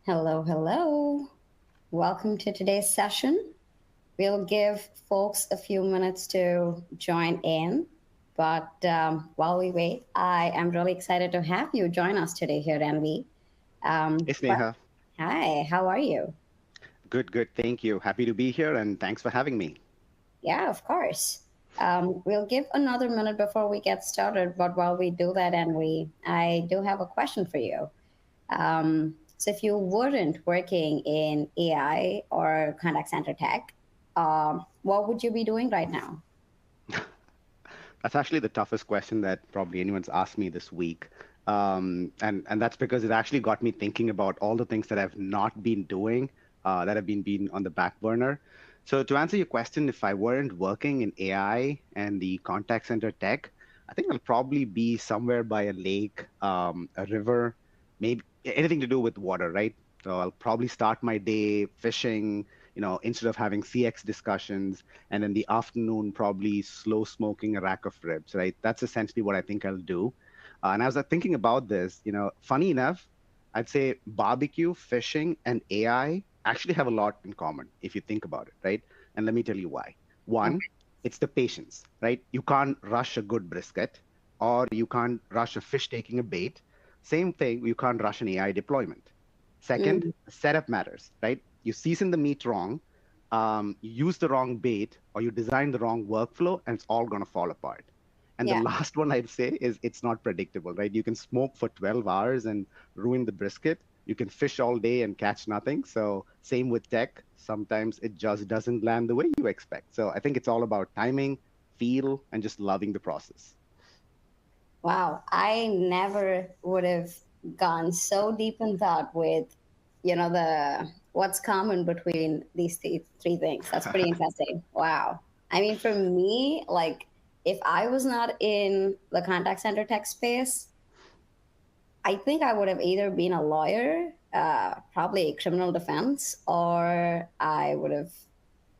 Hello, hello. Welcome to today's session. We'll give folks a few minutes to join in. But while we wait, I am really excited to have you join us today here, Envy. Hey, Well, Sneha. hi, how are you? Good, good. Thank you. Happy to be here and thanks for having me. Yeah, of course. We'll give another minute before we get started. But while we do that, Envy, I do have a question for you. So if you weren't working in AI or contact center tech, what would you be doing right now? That's actually the toughest question that probably anyone's asked me this week. And that's because it actually got me thinking about all the things that I've not been doing, that have been on the back burner. So to answer your question, if I weren't working in AI and the contact center tech, I think I'll probably be somewhere by a lake, a river, maybe anything to do with water, right? So I'll probably start my day fishing, instead of having CX discussions, and in the afternoon, probably slow smoking a rack of ribs, right? That's essentially what I think I'll do. And as I was thinking about this, funny enough, I'd say barbecue, fishing, and AI actually have a lot in common if you think about it, right? And let me tell you why. One, Okay. it's the patience, right? You can't rush a good brisket, or you can't rush a fish taking a bait. Same thing, you can't rush an AI deployment. Second, Mm, setup matters, right? You season the meat wrong, you use the wrong bait, or you design the wrong workflow, and it's all going to fall apart. And the yeah. last one I'd say is it's not predictable, right? You can smoke for 12 hours and ruin the brisket. You can fish all day and catch nothing. So, same with tech. Sometimes it just doesn't land the way you expect. So, I think it's all about timing, feel, and just loving the process. Wow. I never would have gone so deep in thought with, the what's common between these three things. That's pretty interesting. Wow. I mean, for me, like, if I was not in the contact center tech space, I think I would have either been a lawyer, probably criminal defense, or I would have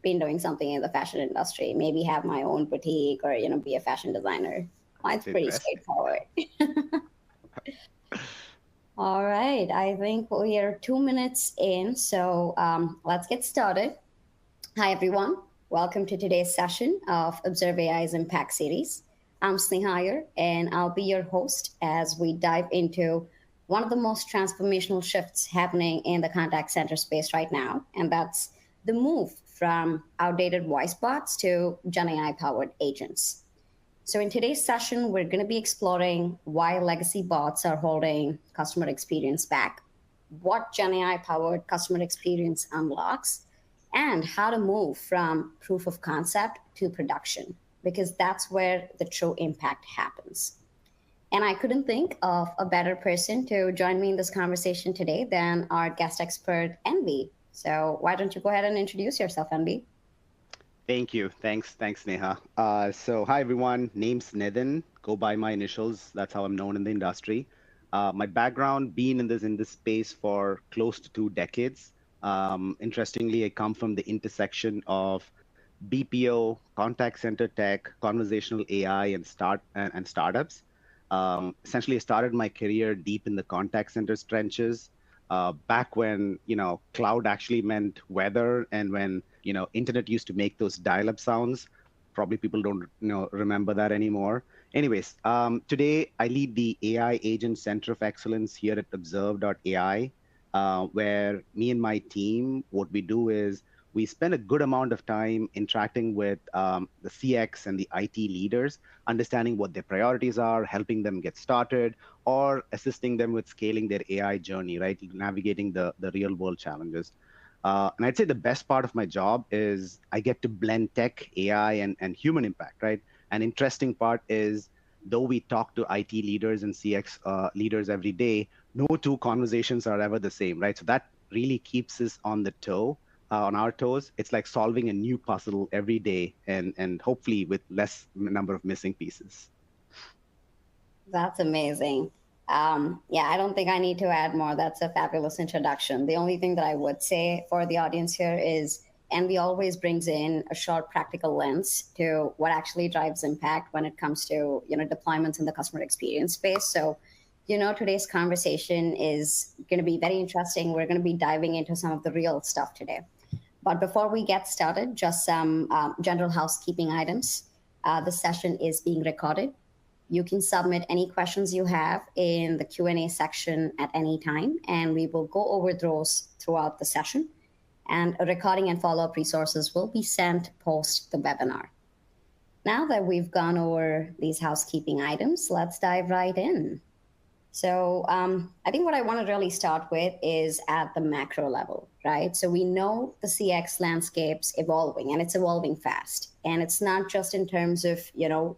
been doing something in the fashion industry, maybe have my own boutique or, be a fashion designer. Mine's That's pretty interesting. straightforward. All right. I think we are 2 minutes in. So let's get started. Hi, everyone. Welcome to today's session of Observe AI's Impact Series. I'm Sneha, and I'll be your host as we dive into one of the most transformational shifts happening in the contact center space right now, and that's the move from outdated voice bots to GenAI powered agents. So, in today's session, we're going to be exploring why legacy bots are holding customer experience back, what GenAI powered customer experience unlocks, and how to move from proof of concept to production, because that's where the true impact happens. And I couldn't think of a better person to join me in this conversation today than our guest expert, Envy. So, why don't you go ahead and introduce yourself, Envy? Thank you. Thanks, Neha. So, hi everyone. Name's Nidin. Go by my initials. That's how I'm known in the industry. My background, being in this space for close to 2 decades. Interestingly, I come from the intersection of BPO, contact center tech, conversational AI, and startups. Essentially, I started my career deep in the contact center's trenches, back when cloud actually meant weather, and when internet used to make those dial-up sounds. Probably people don't remember that anymore. Anyways, today I lead the AI Agent Center of Excellence here at Observe.ai, where me and my team, what we do is we spend a good amount of time interacting with the CX and the IT leaders, understanding what their priorities are, helping them get started, or assisting them with scaling their AI journey, right? Navigating the real world challenges. And I'd say the best part of my job is I get to blend tech, AI, and human impact, right? An interesting part is, though we talk to IT leaders and CX leaders every day, no two conversations are ever the same, right? So that really keeps us on our toes. It's like solving a new puzzle every day, and hopefully with less number of missing pieces. That's amazing. Yeah, I don't think I need to add more. That's a fabulous introduction. The only thing that I would say for the audience here is Envy always brings in a short practical lens to what actually drives impact when it comes to deployments in the customer experience space. So, today's conversation is going to be very interesting. We're going to be diving into some of the real stuff today. But before we get started, just some general housekeeping items. The session is being recorded. You can submit any questions you have in the Q&A section at any time, and we will go over those throughout the session. And a recording and follow-up resources will be sent post the webinar. Now that we've gone over these housekeeping items, let's dive right in. So I think what I want to really start with is at the macro level, right? So we know the CX landscape's evolving, and it's evolving fast. And it's not just in terms of,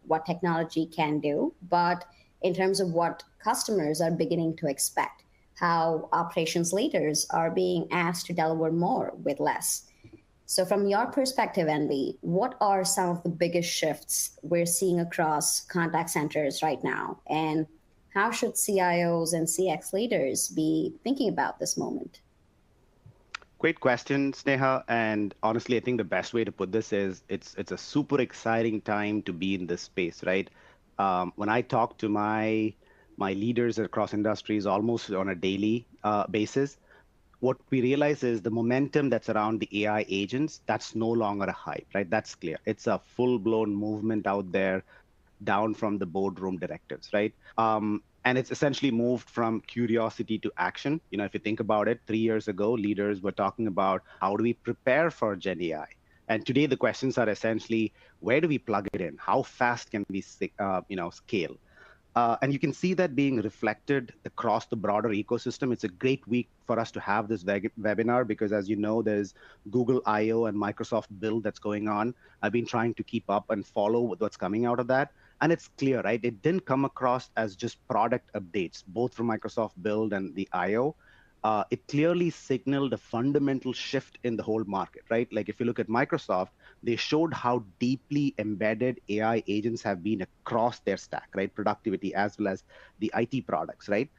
what technology can do, but in terms of what customers are beginning to expect, how operations leaders are being asked to deliver more with less. So from your perspective, Envy, what are some of the biggest shifts we're seeing across contact centers right now? And how should CIOs and CX leaders be thinking about this moment? Great question, Sneha. And honestly, I think the best way to put this is it's a super exciting time to be in this space, right? When I talk to my leaders across industries almost on a daily basis, what we realize is the momentum that's around the AI agents, that's no longer a hype, right? That's clear. It's a full-blown movement out there down from the boardroom directives, right? And it's essentially moved from curiosity to action. If you think about it, 3 years ago, leaders were talking about how do we prepare for Gen AI? And today the questions are essentially, where do we plug it in? How fast can we, scale? And you can see that being reflected across the broader ecosystem. It's a great week for us to have this webinar because, as you know, there's Google I/O and Microsoft Build that's going on. I've been trying to keep up and follow with what's coming out of that. And it's clear, right? It didn't come across as just product updates, both from Microsoft Build and the I/O. It clearly signaled a fundamental shift in the whole market, right? Like if you look at Microsoft, they showed how deeply embedded AI agents have been across their stack, right? Productivity as well as the IT products, right?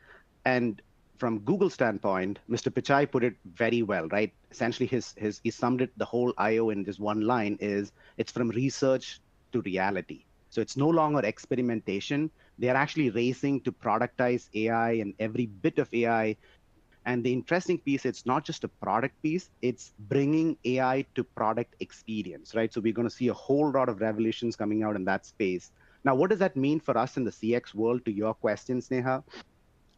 And from Google standpoint, Mr. Pichai put it very well, right? Essentially, he summed it the whole I/O in this one line is it's from research to reality. So it's no longer experimentation. They're actually racing to productize AI and every bit of AI. And the interesting piece, it's not just a product piece, it's bringing AI to product experience, right? So we're going to see a whole lot of revolutions coming out in that space. Now, what does that mean for us in the CX world, to your question, Sneha?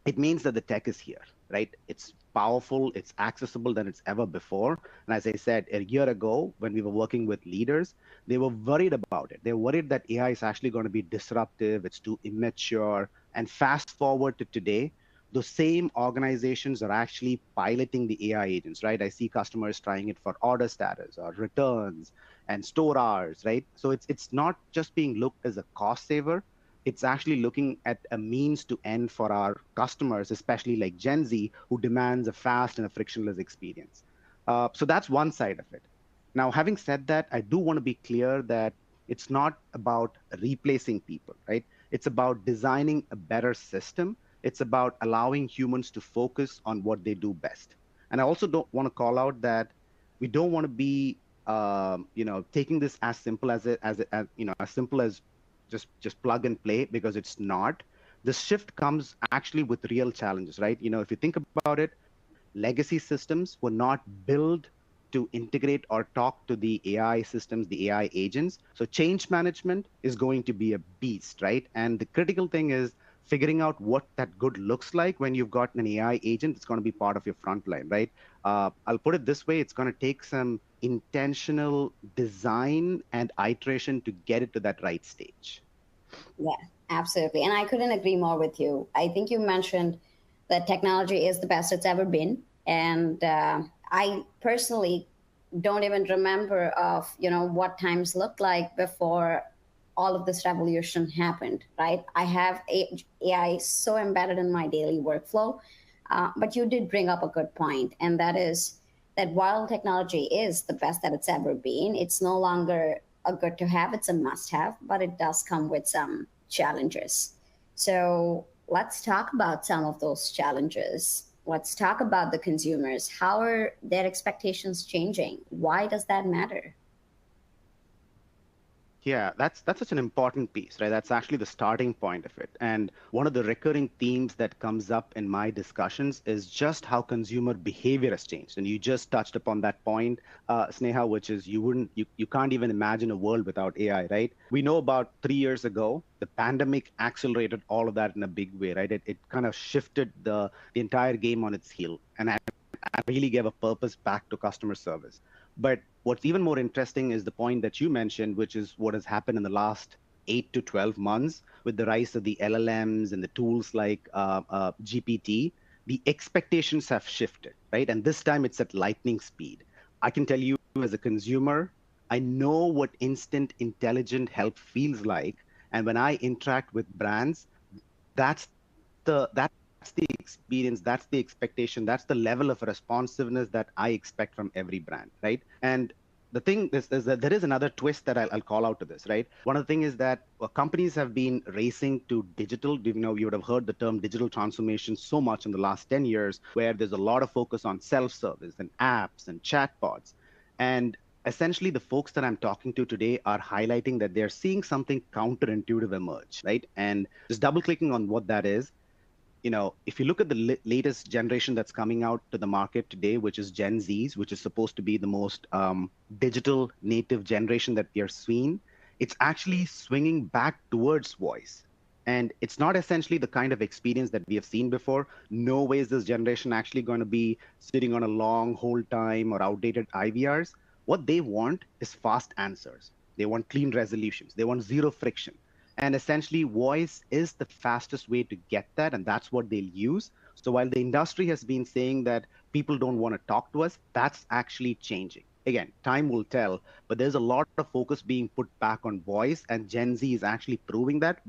It means that the tech is here, right? It's powerful, it's accessible than it's ever before. And as I said, a year ago, when we were working with leaders, they were worried about it. They're worried that AI is actually going to be disruptive, it's too immature. And fast forward to today, those same organizations are actually piloting the AI agents, right? I see customers trying it for order status or returns and store hours, right? So it's not just being looked as a cost saver, it's actually looking at a means to end for our customers, especially like Gen Z, who demands a fast and a frictionless experience. So that's one side of it. Now, having said that, I do want to be clear that it's not about replacing people, right? It's about designing a better system. It's about allowing humans to focus on what they do best. And I also don't want to call out that we don't want to be, taking this as simple as simple as just plug and play, because it's not. The shift comes actually with real challenges, right? If you think about it, legacy systems were not built to integrate or talk to the AI systems, the AI agents. So change management is going to be a beast, right? And the critical thing is figuring out what that good looks like when you've got an AI agent that's going to be part of your front line, right? I'll put it this way, it's going to take some intentional design and iteration to get it to that right stage. Yeah, absolutely. And I couldn't agree more with you. I think you mentioned that technology is the best it's ever been. And I personally don't even remember of, what times looked like before all of this revolution happened, right? I have AI so embedded in my daily workflow. But you did bring up a good point, and that is that while technology is the best that it's ever been, it's no longer a good to have, it's a must have, but it does come with some challenges. So let's talk about some of those challenges. Let's talk about the consumers. How are their expectations changing? Why does that matter? Yeah, that's such an important piece, right? That's actually the starting point of it. And one of the recurring themes that comes up in my discussions is just how consumer behavior has changed. And you just touched upon that point, Sneha, which is you can't even imagine a world without AI, right? We know about 3 years ago, the pandemic accelerated all of that in a big way, right? It kind of shifted the entire game on its heel. And really gave a purpose back to customer service. But what's even more interesting is the point that you mentioned, which is what has happened in the last 8 to 12 months with the rise of the LLMs and the tools like GPT. The expectations have shifted, right? And this time it's at lightning speed. I can tell you as a consumer, I know what instant intelligent help feels like. And when I interact with brands, that's the experience, that's the expectation, that's the level of responsiveness that I expect from every brand, right? And the thing is that there is another twist that I'll call out to this, right? One of the things is that companies have been racing to digital. You would have heard the term digital transformation so much in the last 10 years, where there's a lot of focus on self-service and apps and chatbots. And essentially, the folks that I'm talking to today are highlighting that they're seeing something counterintuitive emerge, right? And just double clicking on what that is, if you look at the latest generation that's coming out to the market today, which is Gen Zs, which is supposed to be the most digital native generation that we are seeing, it's actually swinging back towards voice. And it's not essentially the kind of experience that we have seen before. No way is this generation actually going to be sitting on a long hold time or outdated IVRs. What they want is fast answers. They want clean resolutions. They want zero friction. And essentially, voice is the fastest way to get that, and that's what they'll use. So while the industry has been saying that people don't want to talk to us, that's actually changing. Again, time will tell, but there's a lot of focus being put back on voice, and Gen Z is actually proving that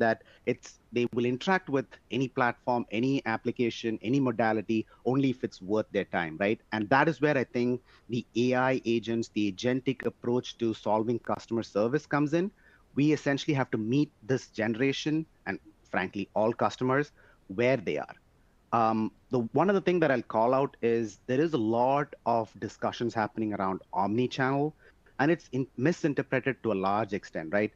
they will interact with any platform, any application, any modality, only if it's worth their time, right? And that is where I think the AI agents, the agentic approach to solving customer service comes in. We essentially have to meet this generation and frankly all customers where they are. The one other thing that I'll call out is there is a lot of discussions happening around omni-channel, and it's misinterpreted to a large extent, right?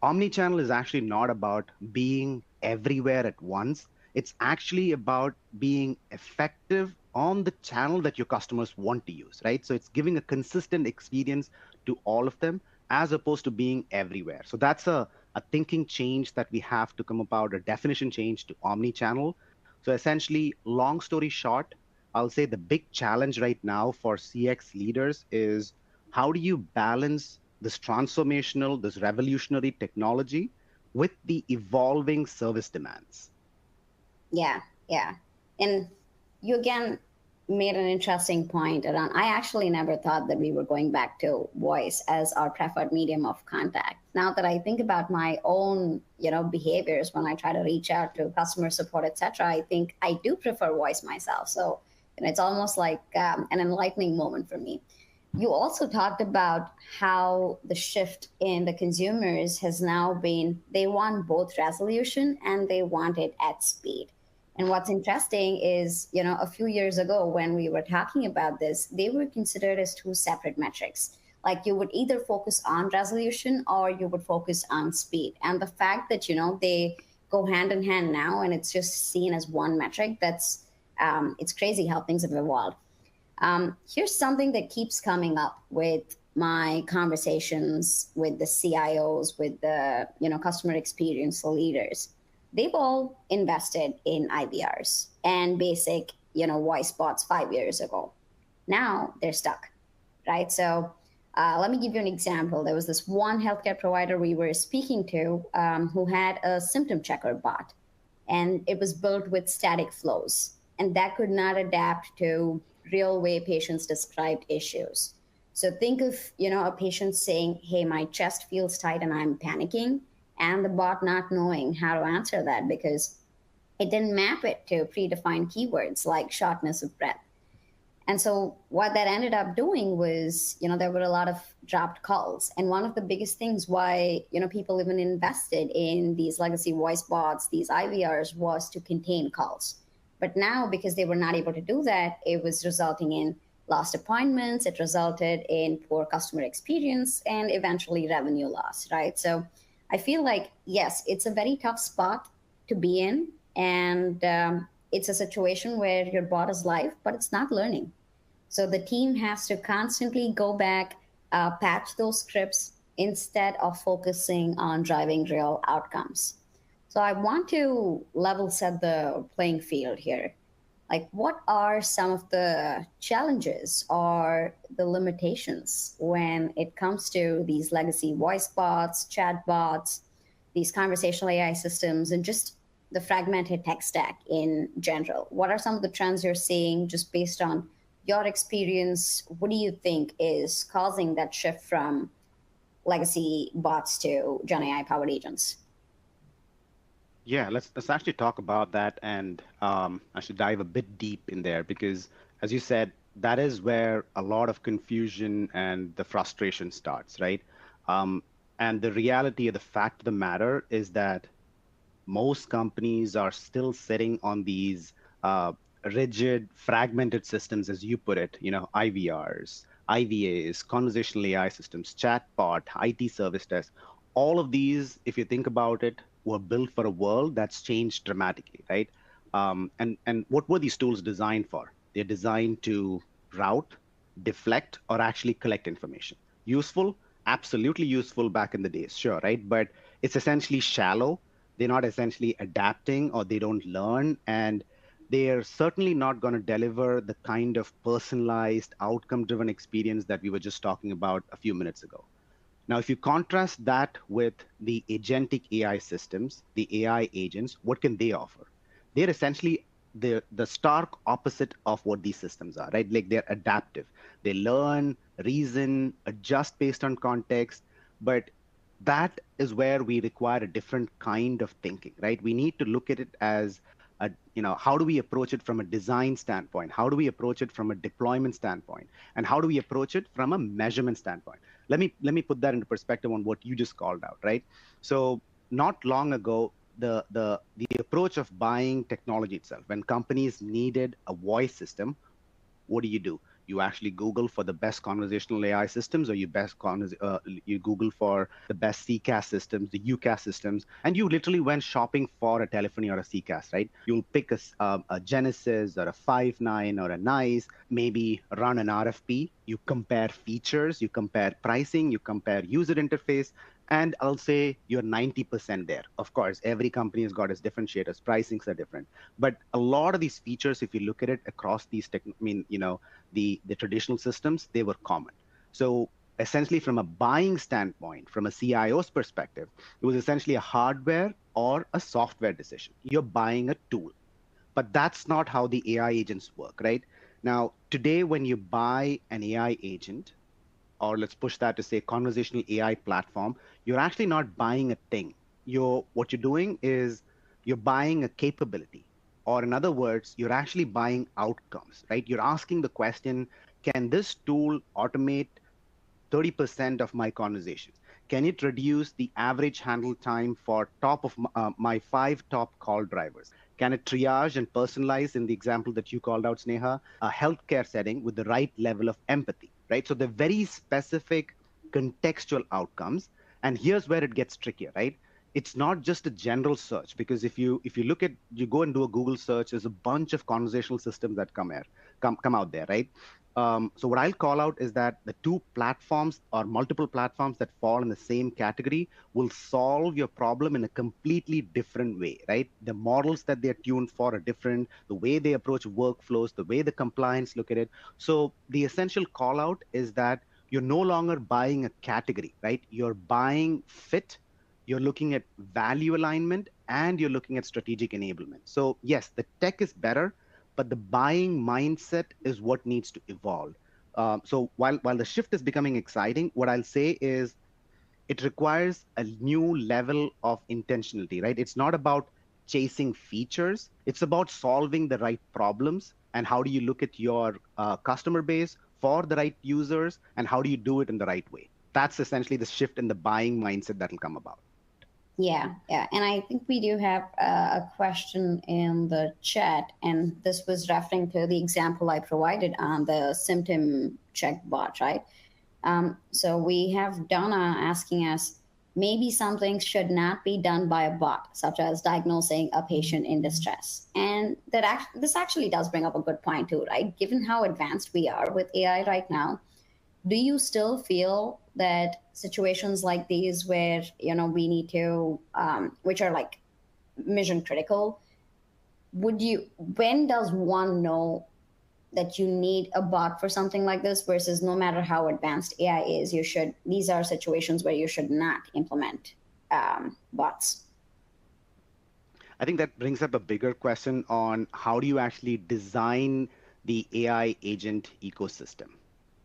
Omni-channel is actually not about being everywhere at once. It's actually about being effective on the channel that your customers want to use, right? So it's giving a consistent experience to all of them as opposed to being everywhere. So that's a thinking change that we have to come about, a definition change to omni-channel. So essentially, long story short, I'll say the big challenge right now for CX leaders is how do you balance this transformational, this revolutionary technology with the evolving service demands? Yeah, yeah. And you again made an interesting point around. I actually never thought that we were going back to voice as our preferred medium of contact. Now that I think about my own, behaviors when I try to reach out to customer support, etc., I think I do prefer voice myself. So, it's almost like an enlightening moment for me. You also talked about how the shift in the consumers has now been they want both resolution and they want it at speed. And what's interesting is, a few years ago when we were talking about this, they were considered as two separate metrics. Like you would either focus on resolution or you would focus on speed. And the fact that, they go hand in hand now and it's just seen as one metric, it's crazy how things have evolved. Here's something that keeps coming up with my conversations with the CIOs, with the customer experience leaders. They've all invested in IVRs and basic voice bots 5 years ago. Now they're stuck, right? So let me give you an example. There was this one healthcare provider we were speaking to who had a symptom checker bot, and it was built with static flows, and that could not adapt to real way patients described issues. So think of a patient saying, "Hey, my chest feels tight and I'm panicking," and the bot not knowing how to answer that because it didn't map it to predefined keywords like shortness of breath. And so what that ended up doing was, there were a lot of dropped calls. And one of the biggest things why, people even invested in these legacy voice bots, these IVRs, was to contain calls. But now, because they were not able to do that, it was resulting in lost appointments, it resulted in poor customer experience, and eventually revenue loss, right? So I feel like, yes, it's a very tough spot to be in. And it's a situation where your bot is live, but it's not learning. So the team has to constantly go back, patch those scripts instead of focusing on driving real outcomes. So I want to level set the playing field here. Like, what are some of the challenges or the limitations when it comes to these legacy voice bots, chat bots, these conversational AI systems, and just the fragmented tech stack in general? What are some of the trends you're seeing just based on your experience? What do you think is causing that shift from legacy bots to Gen AI powered agents? Yeah, let's actually talk about that, and I should dive a bit deep in there because, as you said, that is where a lot of confusion and the frustration starts, right? Um, and the reality of the fact of the matter is that most companies are still sitting on these uh, rigid, fragmented systems, as you put it, IVRs, IVAs, conversational AI systems, chatbot, IT service desk. All of these, if you think about it, were built for a world that's changed dramatically, right? And what were these tools designed for? They're designed to route, deflect, or actually collect information. Useful, absolutely useful back in the days, sure, right? But it's essentially shallow. They're not essentially adapting, or they don't learn, and they're certainly not going to deliver the kind of personalized outcome driven experience that we were just talking about a few minutes ago. Now, if you contrast that with the agentic AI systems, the AI agents, what can they offer? They're essentially the stark opposite of what these systems are, right? Like, they're adaptive. They learn, reason, adjust based on context, but that is where we require a different kind of thinking, right? We need to look at it as how do we approach it from a design standpoint? How do we approach it from a deployment standpoint? And how do we approach it from a measurement standpoint? Let me put that into perspective on what you just called out, right? So not long ago, the approach of buying technology itself, when companies needed a voice system, what do? You actually Google for the best conversational AI systems, or you Google for the best CCAS systems, the UCAS systems, and you literally went shopping for a telephony or a CCAS, right? You'll pick a Genesis or a Five9 or a Nice, maybe run an RFP. You compare features, you compare pricing, you compare user interface, and I'll say you're 90% there. Of course, every company has got its differentiators, pricings are different. But a lot of these features, if you look at it across these the traditional systems, they were common. So essentially, from a buying standpoint, from a CIO's perspective, it was essentially a hardware or a software decision. You're buying a tool. But that's not how the AI agents work, right? Now, today, when you buy an AI agent, or let's push that to say conversational AI platform, you're actually not buying a thing. What you're doing is you're buying a capability. Or in other words, you're actually buying outcomes, right? You're asking the question, can this tool automate 30% of my conversations? Can it reduce the average handle time for my five top call drivers? Can it triage and personalize, in the example that you called out, Sneha, a healthcare setting with the right level of empathy, right? So they're very specific contextual outcomes. And here's where it gets trickier, right? It's not just a general search, because if you look at, you go and do a Google search, there's a bunch of conversational systems that come out there, right? So what I'll call out is that the two platforms or multiple platforms that fall in the same category will solve your problem in a completely different way, right? The models that they're tuned for are different, the way they approach workflows, the way the compliance look at it. So the essential call out is that you're no longer buying a category, right? You're buying fit, you're looking at value alignment, and you're looking at strategic enablement. So yes, the tech is better, but the buying mindset is what needs to evolve. So while the shift is becoming exciting, what I'll say is it requires a new level of intentionality, right? It's not about chasing features. It's about solving the right problems. And how do you look at your customer base for the right users? And how do you do it in the right way? That's essentially the shift in the buying mindset that will come about. Yeah. And I think we do have a question in the chat, and this was referring to the example I provided on the symptom check bot, right? So we have Donna asking us, maybe some things should not be done by a bot, such as diagnosing a patient in distress. And this actually does bring up a good point too, right? Given how advanced we are with AI right now, do you still feel that situations like these where we need to which are like mission critical, would you when does one know that you need a bot for something like this versus no matter how advanced AI is, these are situations where you should not implement bots? I think that brings up a bigger question on how do you actually design the AI agent ecosystem,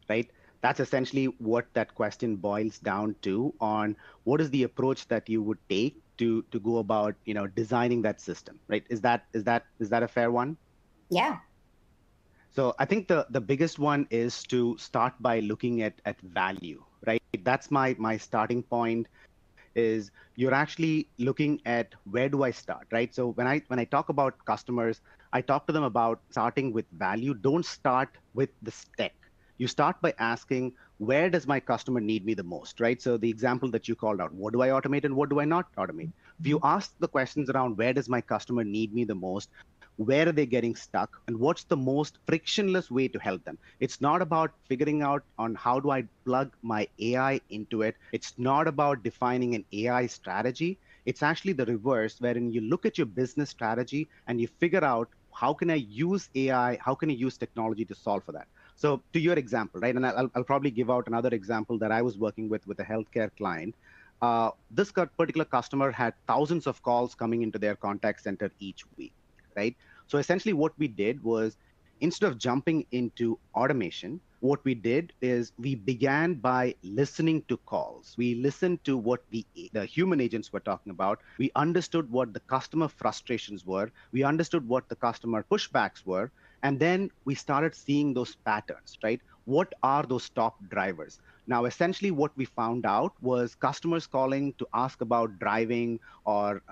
right? That's essentially what that question boils down to on what is the approach that you would take to go about, designing that system, right? Is that a fair one? Yeah. So I think the biggest one is to start by looking at value, right? That's my starting point is you're actually looking at where do I start, right? So when I talk about customers, I talk to them about starting with value. Don't start with the tech. You start by asking, where does my customer need me the most, right? So the example that you called out, what do I automate and what do I not automate? If you ask the questions around where does my customer need me the most, where are they getting stuck, and what's the most frictionless way to help them? It's not about figuring out on how do I plug my AI into it. It's not about defining an AI strategy. It's actually the reverse, wherein you look at your business strategy and you figure out how can I use AI, how can I use technology to solve for that. So to your example, right, and I'll probably give out another example that I was working with a healthcare client. This particular customer had thousands of calls coming into their contact center each week, right? So essentially what we did was, instead of jumping into automation, what we did is we began by listening to calls. We listened to what the human agents were talking about. We understood what the customer frustrations were. We understood what the customer pushbacks were. And then we started seeing those patterns, right? What are those top drivers? Now, essentially, what we found out was customers calling to ask about driving or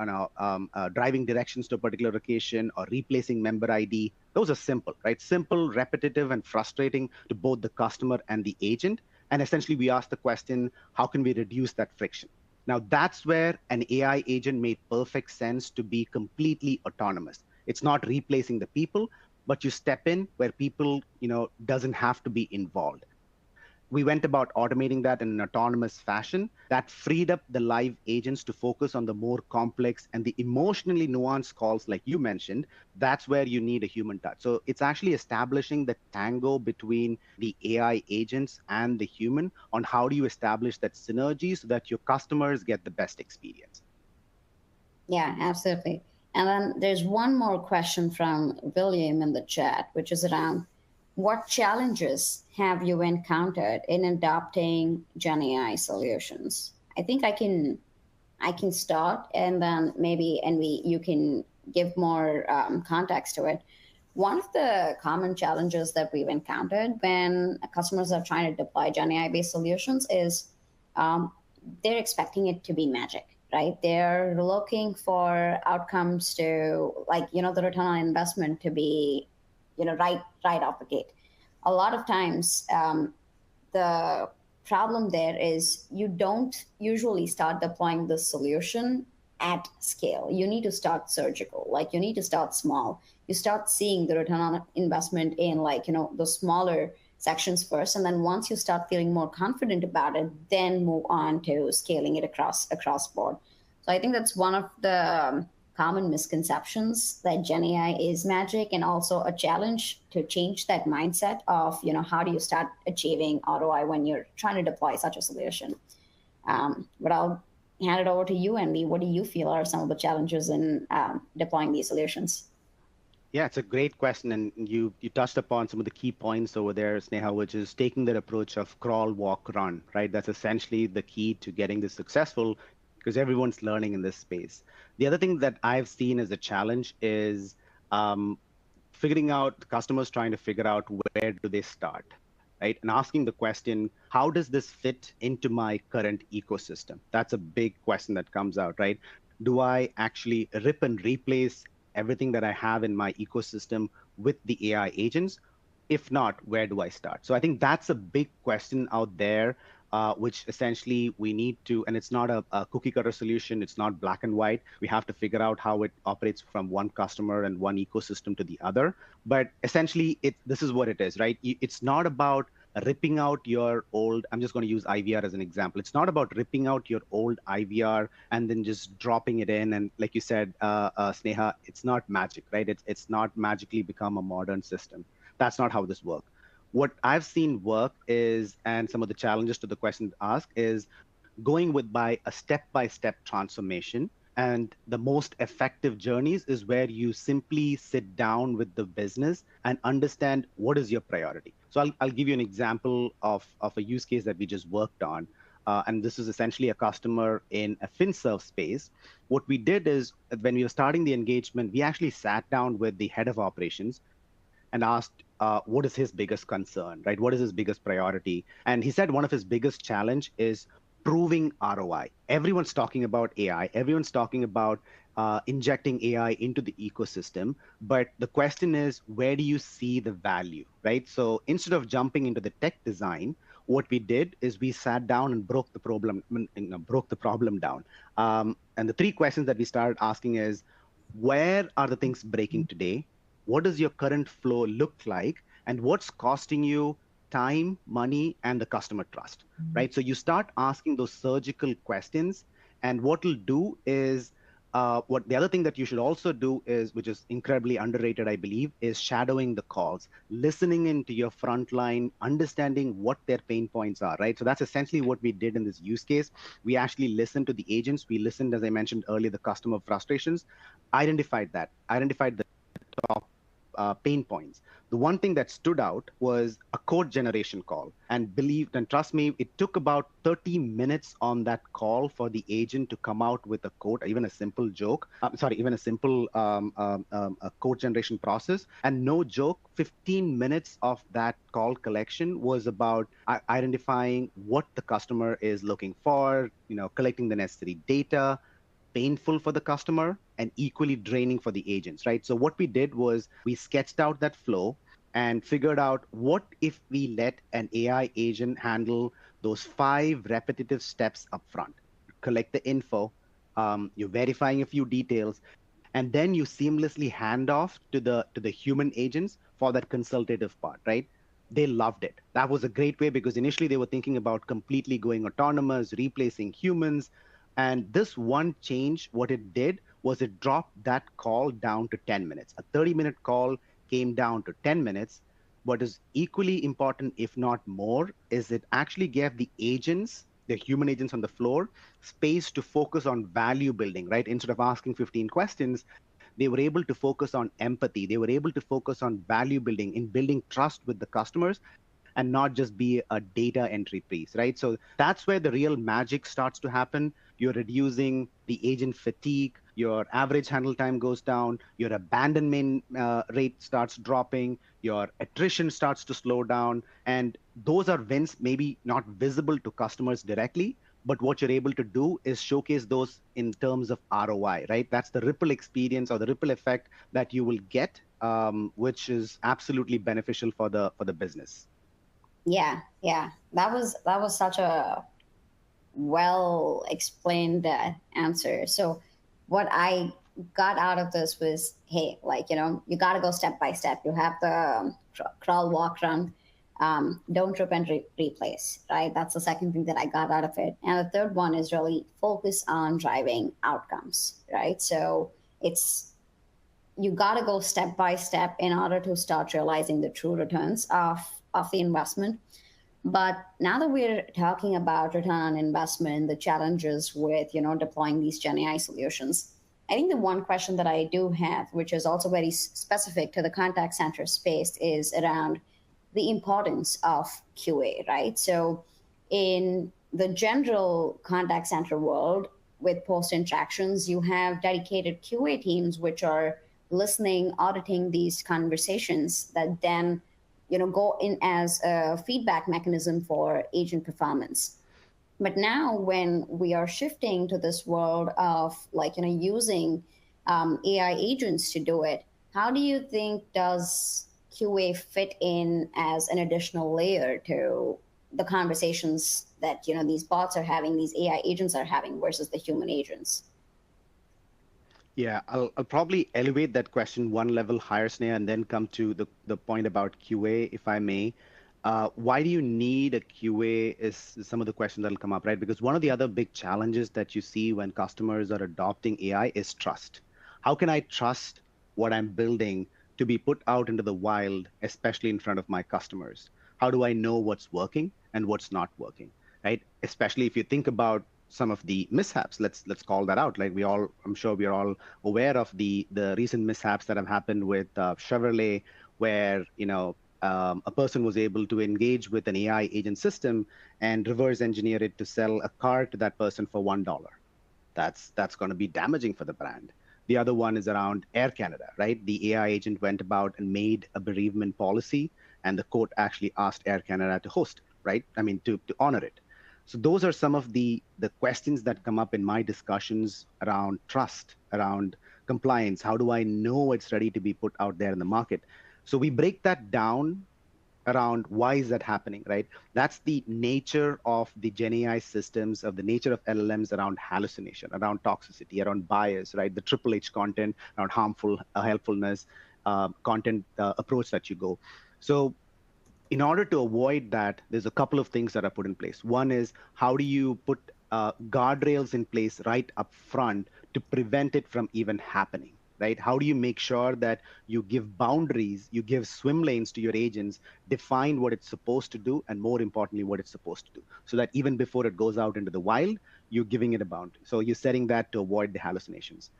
driving directions to a particular location or replacing member ID. Those are simple, right? Simple, repetitive, and frustrating to both the customer and the agent. And essentially, we asked the question, how can we reduce that friction? Now, that's where an AI agent made perfect sense to be completely autonomous. It's not replacing the people, but you step in where people, doesn't have to be involved. We went about automating that in an autonomous fashion that freed up the live agents to focus on the more complex and the emotionally nuanced calls, like you mentioned. That's where you need a human touch. So it's actually establishing the tango between the AI agents and the human on how do you establish that synergy so that your customers get the best experience. Yeah, absolutely. And then there's one more question from William in the chat, which is around what challenges have you encountered in adopting Gen AI solutions? I think I can start, and then maybe Envy, you can give more context to it. One of the common challenges that we've encountered when customers are trying to deploy Gen AI based solutions is um, they're expecting it to be magic, right? They're looking for outcomes to, like, the return on investment to be, right off the gate. A lot of times, the problem there is you don't usually start deploying the solution at scale. You need to start surgical, like you need to start small. You start seeing the return on investment in, like, the smaller sections first, and then once you start feeling more confident about it, then move on to scaling it across board. So I think that's one of the common misconceptions, that Gen AI is magic, and also a challenge to change that mindset of, how do you start achieving ROI when you're trying to deploy such a solution. But I'll hand it over to you, Andy. What do you feel are some of the challenges in deploying these solutions? Yeah, it's a great question, and you touched upon some of the key points over there, Sneha, which is taking that approach of crawl, walk, run, right? That's essentially the key to getting this successful because everyone's learning in this space. The other thing that I've seen as a challenge is figuring out customers trying to figure out where do they start. right? And asking the question, how does this fit into my current ecosystem? That's a big question that comes out, right? Do I actually rip and replace everything that I have in my ecosystem with the AI agents? If not, where do I start? So I think that's a big question out there, which essentially we need to, and it's not a cookie cutter solution. It's not black and white. We have to figure out how it operates from one customer and one ecosystem to the other. But essentially, this is what it is, right? It's not about ripping out your old, I'm just going to use IVR as an example. It's not about ripping out your old IVR and then just dropping it in. And like you said, Sneha, it's not magic, right? It's not magically become a modern system. That's not how this works. What I've seen work is, and some of the challenges to the question asked is going with by a step-by-step transformation. And the most effective journeys is where you simply sit down with the business and understand what is your priority. So I'll give you an example of a use case that we just worked on. And this is essentially a customer in a FinServe space. What we did is when we were starting the engagement, we actually sat down with the head of operations and asked, what is his biggest concern, right? What is his biggest priority? And he said one of his biggest challenge is proving ROI. Everyone's talking about AI. Everyone's talking about injecting AI into the ecosystem. But the question is, where do you see the value, right? So instead of jumping into the tech design, what we did is we sat down and broke the problem down. And the three questions that we started asking is, where are the things breaking today? What does your current flow look like? And what's costing you time, money, and the customer trust, right? So you start asking those surgical questions. And what it'll do is, what the other thing that you should also do is, which is incredibly underrated, I believe, is shadowing the calls, listening into your frontline, understanding what their pain points are, right? So that's essentially what we did in this use case. We actually listened to the agents. We listened, as I mentioned earlier, the customer frustrations, identified the top pain points. The one thing that stood out was a code generation call. And believe and trust me, it took about 30 minutes on that call for the agent to come out with a code, even a simple joke. Even a simple a code generation process. And no joke, 15 minutes of that call collection was about identifying what the customer is looking for, collecting the necessary data, painful for the customer and equally draining for the agents, right? So what we did was we sketched out that flow and figured out what if we let an AI agent handle those 5 repetitive steps up front. Collect the info, you're verifying a few details, and then you seamlessly hand off to the human agents for that consultative part, right? They loved it. That was a great way because initially they were thinking about completely going autonomous, replacing humans. And this one change, what it did was it dropped that call down to 10 minutes. A 30-minute call came down to 10 minutes. What is equally important, if not more, is it actually gave the agents, the human agents on the floor, space to focus on value building, right? Instead of asking 15 questions, they were able to focus on empathy. They were able to focus on value building, in building trust with the customers, and not just be a data entry piece, right? So that's where the real magic starts to happen. You're reducing the agent fatigue, your average handle time goes down, your abandonment rate starts dropping, your attrition starts to slow down. And those are wins maybe not visible to customers directly, but what you're able to do is showcase those in terms of ROI, right? That's the ripple experience or the ripple effect that you will get, which is absolutely beneficial for the business. Yeah, yeah. That was such a well explained answer. So, what I got out of this was, hey, you got to go step by step. You have the crawl, walk, run. Don't trip and replace, right? That's the second thing that I got out of it. And the third one is really focus on driving outcomes, right? So it's you got to go step by step in order to start realizing the true returns of the investment. But now that we're talking about return on investment, the challenges with deploying these Gen AI solutions, I think the one question that I do have, which is also very specific to the contact center space, is around the importance of QA, right? So in the general contact center world, with post interactions, you have dedicated QA teams which are listening, auditing these conversations that then go in as a feedback mechanism for agent performance. But now when we are shifting to this world of using AI agents to do it, how do you think does QA fit in as an additional layer to the conversations that these bots are having, these AI agents are having versus the human agents? Yeah, I'll probably elevate that question one level higher, Sneha, and then come to the point about QA, if I may. Why do you need a QA is some of the questions that'll come up, right? Because one of the other big challenges that you see when customers are adopting AI is trust. How can I trust what I'm building to be put out into the wild, especially in front of my customers? How do I know what's working and what's not working, right? Especially if you think about some of the mishaps. Let's call that out. Like I'm sure we are all aware of the recent mishaps that have happened with Chevrolet, where a person was able to engage with an AI agent system and reverse engineer it to sell a car to that person for $1. That's going to be damaging for the brand. The other one is around Air Canada, right? The AI agent went about and made a bereavement policy, and the court actually asked Air Canada to host it, right? I mean, to honor it. So those are some of the questions that come up in my discussions around trust, around compliance. How do I know it's ready to be put out there in the market? So we break that down around why is that happening, right? That's the nature of the Gen AI systems, of the nature of LLMs around hallucination, around toxicity, around bias, right? The triple H content, around harmful, helpfulness, content approach that you go. So in order to avoid that, there's a couple of things that are put in place. One is how do you put guardrails in place right up front to prevent it from even happening, right? How do you make sure that you give boundaries, you give swim lanes to your agents, define what it's supposed to do, and more importantly, what it's supposed to do, so that even before it goes out into the wild, you're giving it a boundary. So you're setting that to avoid the hallucinations.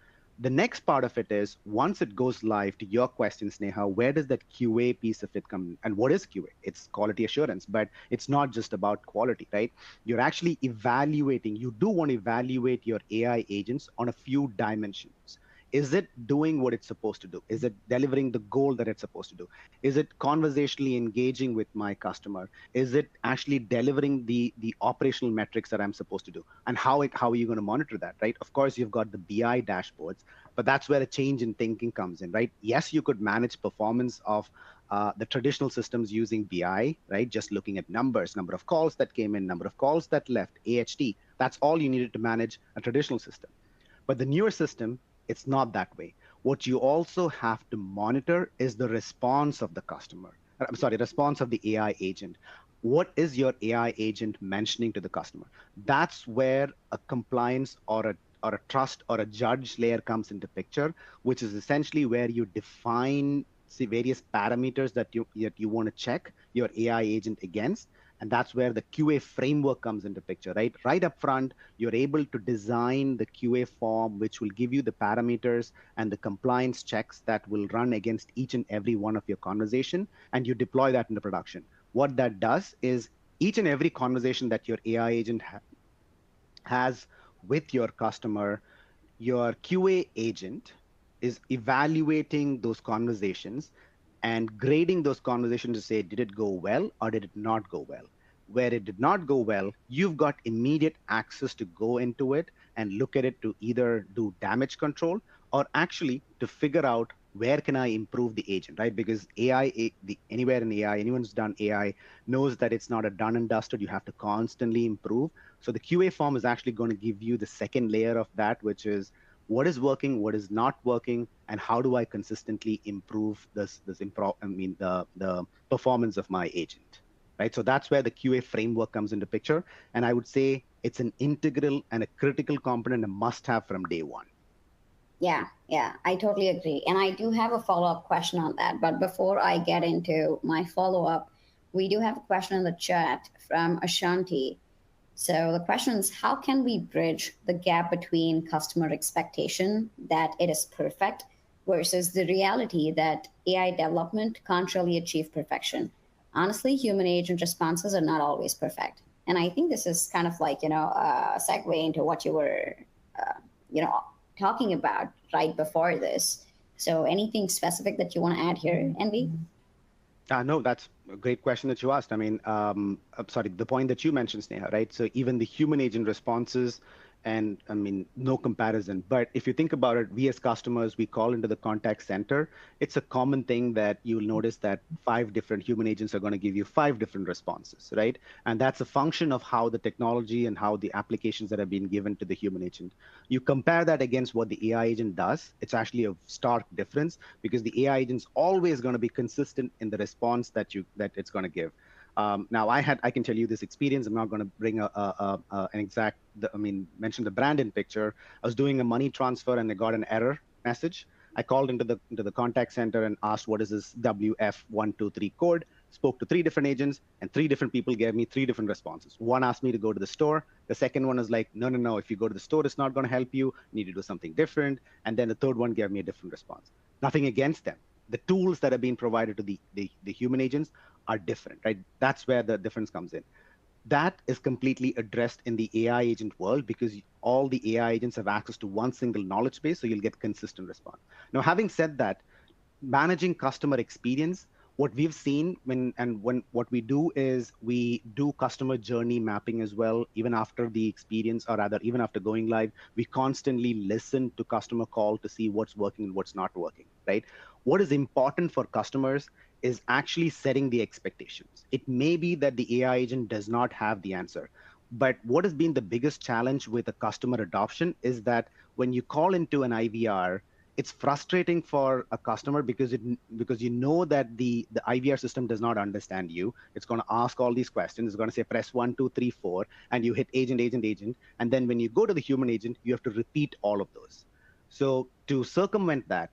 The next part of it is once it goes live, to your question, Sneha, where does that QA piece of it come in? And what is QA? It's quality assurance, but it's not just about quality, right? You're actually evaluating, you do want to evaluate your AI agents on a few dimensions. Is it doing what it's supposed to do? Is it delivering the goal that it's supposed to do? Is it conversationally engaging with my customer? Is it actually delivering the operational metrics that I'm supposed to do? And how are you going to monitor that, right? Of course, you've got the BI dashboards, but that's where a change in thinking comes in, right? Yes, you could manage performance of the traditional systems using BI, right? Just looking at numbers, number of calls that came in, number of calls that left, AHT. That's all you needed to manage a traditional system. But the newer system, it's not that way. What you also have to monitor is the response of the customer. I'm sorry, response of the AI agent. What is your AI agent mentioning to the customer? That's where a compliance or a trust or a judge layer comes into picture, which is essentially where you define the various parameters that you want to check your AI agent against. And that's where the QA framework comes into picture, right? Right up front, you're able to design the QA form, which will give you the parameters and the compliance checks that will run against each and every one of your conversation, and you deploy that into production. What that does is each and every conversation that your AI agent has with your customer, your QA agent is evaluating those conversations and grading those conversations to say, did it go well or did it not go well? Where it did not go well, you've got immediate access to go into it and look at it to either do damage control or actually to figure out where can I improve the agent, right? Because anywhere in AI, anyone who's done AI knows that it's not a done and dusted. You have to constantly improve. So the QA form is actually going to give you the second layer of that, which is what is working, what is not working, and how do I consistently improve the performance of my agent, right? So that's where the QA framework comes into picture. And I would say it's an integral and a critical component, a must have from day one. Yeah, I totally agree. And I do have a follow up question on that. But before I get into my follow up, we do have a question in the chat from Ashanti. So the question is, how can we bridge the gap between customer expectation that it is perfect versus the reality that AI development can't really achieve perfection? Honestly, human agent responses are not always perfect. And I think this is kind of like, a segue into what you were, uh, you know, talking about right before this. So anything specific that you want to add here, Envy? No, that's a great question that you asked. I mean, sorry, the point that you mentioned, Sneha, right? So even the human agent responses, and I mean, no comparison. But if you think about it, we as customers, we call into the contact center. It's a common thing that you'll notice that five different human agents are going to give you five different responses, right? And that's a function of how the technology and how the applications that have been given to the human agent. You compare that against what the AI agent does, it's actually a stark difference because the AI agent's always going to be consistent in the response that it's going to give. Now, I can tell you this experience. I'm not going to bring an exact, I mean, mention the brand in picture. I was doing a money transfer and I got an error message. I called into the contact center and asked what is this WF123 code. Spoke to three different agents, and three different people gave me three different responses. One asked me to go to the store. The second one was like, no, no, no. If you go to the store, it's not going to help you. You need to do something different. And then the third one gave me a different response. Nothing against them. The tools that are being provided to the human agents are different, right? That's where the difference comes in. That is completely addressed in the AI agent world because all the AI agents have access to one single knowledge base, so you'll get consistent response. Now, having said that, managing customer experience, what we've seen when what we do is we do customer journey mapping as well. Even after the experience, or rather even after going live, we constantly listen to customer call to see what's working and what's not working, right? What is important for customers is actually setting the expectations. It may be that the AI agent does not have the answer, but what has been the biggest challenge with the customer adoption is that when you call into an IVR, it's frustrating for a customer because you know that the IVR system does not understand you. It's going to ask all these questions. It's going to say press 1, 2, 3, 4, and you hit agent, agent, agent. And then when you go to the human agent, you have to repeat all of those. So to circumvent that,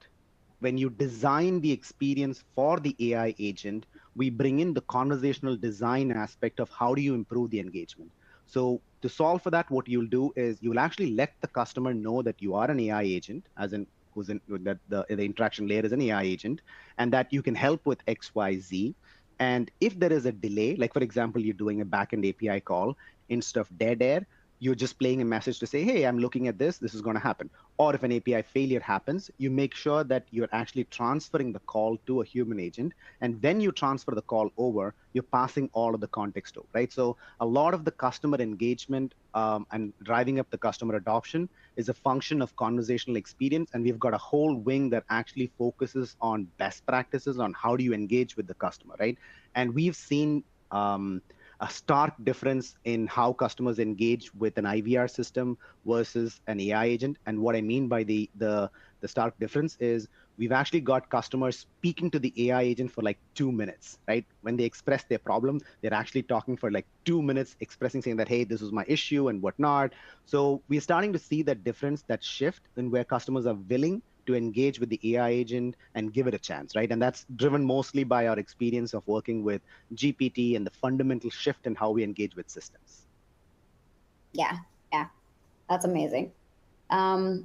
when you design the experience for the AI agent, we bring in the conversational design aspect of how do you improve the engagement. So to solve for that, what you'll do is you'll actually let the customer know that you are an AI agent, as in who's in that the interaction layer is an AI agent, and that you can help with X, Y, Z. And if there is a delay, like for example, you're doing a backend API call, instead of dead air, you're just playing a message to say, hey, I'm looking at this is going to happen. Or if an API failure happens, you make sure that you're actually transferring the call to a human agent. And when you transfer the call over, you're passing all of the context over, right? So a lot of the customer engagement and driving up the customer adoption is a function of conversational experience. And we've got a whole wing that actually focuses on best practices on how do you engage with the customer, right? And we've seen a stark difference in how customers engage with an IVR system versus an AI agent. And what I mean by the stark difference is we've actually got customers speaking to the AI agent for like 2 minutes, right? When they express their problem, they're actually talking for like 2 minutes, expressing, saying that, hey, this is my issue and whatnot. So we're starting to see that difference, that shift in where customers are willing to engage with the AI agent and give it a chance, right? And that's driven mostly by our experience of working with GPT and the fundamental shift in how we engage with systems. Yeah, yeah, that's amazing.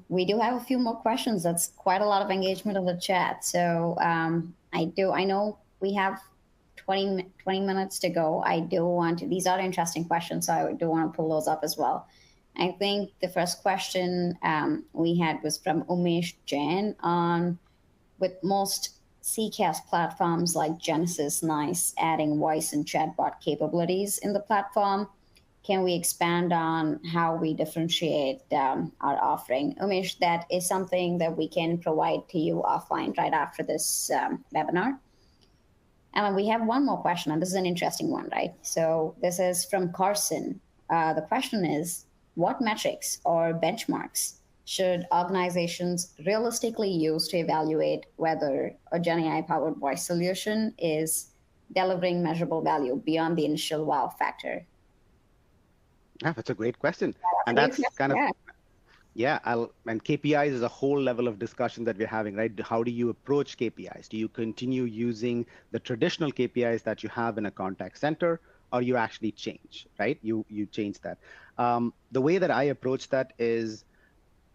We do have a few more questions. That's quite a lot of engagement in the chat. So I know we have 20 minutes to go. I do want to, these are interesting questions, so I do want to pull those up as well. I think the first question we had was from Umesh Jain on, with most CCaaS platforms like Genesis, Nice adding voice and chatbot capabilities in the platform, can we expand on how we differentiate our offering? Umesh, that is something that we can provide to you offline right after this webinar. And we have one more question, and this is an interesting one, right? So this is from Carson. The question is, what metrics or benchmarks should organizations realistically use to evaluate whether a GenAI-powered voice solution is delivering measurable value beyond the initial wow factor? Yeah, that's a great question. And that's kind of, yeah, and KPIs is a whole level of discussion that we're having, right? How do you approach KPIs? Do you continue using the traditional KPIs that you have in a contact center, or you actually change, right? You change that. The way that I approach that is,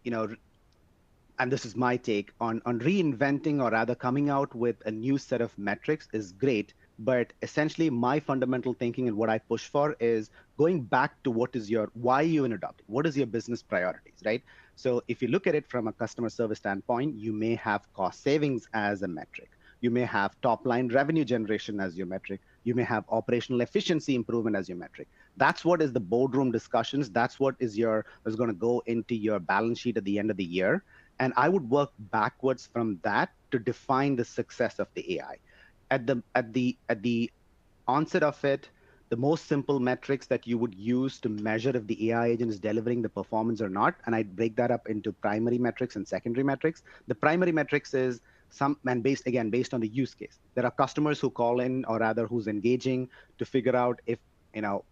and this is my take on reinventing, or rather coming out with a new set of metrics is great. But essentially, my fundamental thinking and what I push for is going back to why you in adopting, what is your business priorities, right? So if you look at it from a customer service standpoint, you may have cost savings as a metric. You may have top line revenue generation as your metric. You may have operational efficiency improvement as your metric. That's what is the boardroom discussions. That's what is going to go into your balance sheet at the end of the year. And I would work backwards from that to define the success of the AI. At the onset of it, the most simple metrics that you would use to measure if the AI agent is delivering the performance or not, and I'd break that up into primary metrics and secondary metrics. The primary metrics is and based on the use case. There are customers who call in, or rather who's engaging to figure out if